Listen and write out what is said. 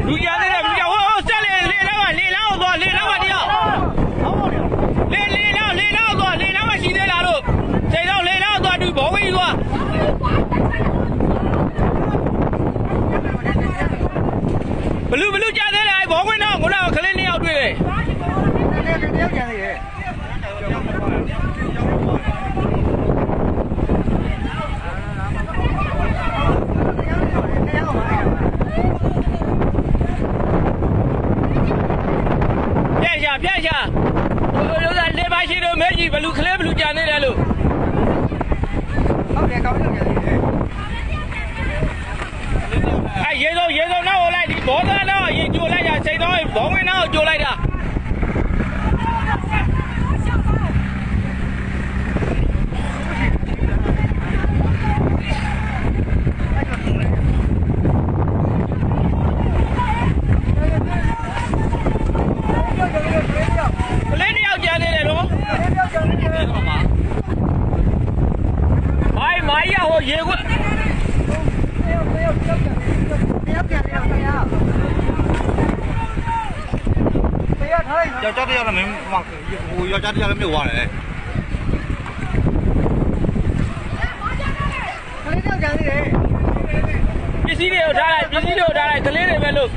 လူကြသေးတယ်လူကြဟိုဆက်လေလေတော့လေတော့သွားလေတော့တယောက်လေတော့သွားလေတော့ရှိသေးလားလို့စိတ်တော့လေတော့သွားတူဘောဝင်းသွားဘလူကြသေးတယ်ဘောဝင်းတော့ငိုတော့ခလေးနှစ်ယောက်တွေ့တယ်တယောက်ကြသေးတယ်ပြက်ရှာဟိုလေပါရှိတော့မဲကြီးဘလူခလဲဘလူကြံနေတယ်လို့ဟုတ်တယ်ကောင်းတယ်ကြံနေတယ်ရေစုံတော့ဟိုလိုက်ဒီဘောသားတော့ရေကြိုလိုက်တာစိတ်တော့ဘောင်းဝင်တော့ကြိုလိုက်တာရေကွက်ယောက်ျားတရားလည်းမင်းဟိုယောက်ျားတရားလည်းမြုပ်သွားတယ်ကလေးတော့ကြံနေတယ်ပစ္စည်းတွေကိုထားလိုက်ကလေးတွေပဲလို့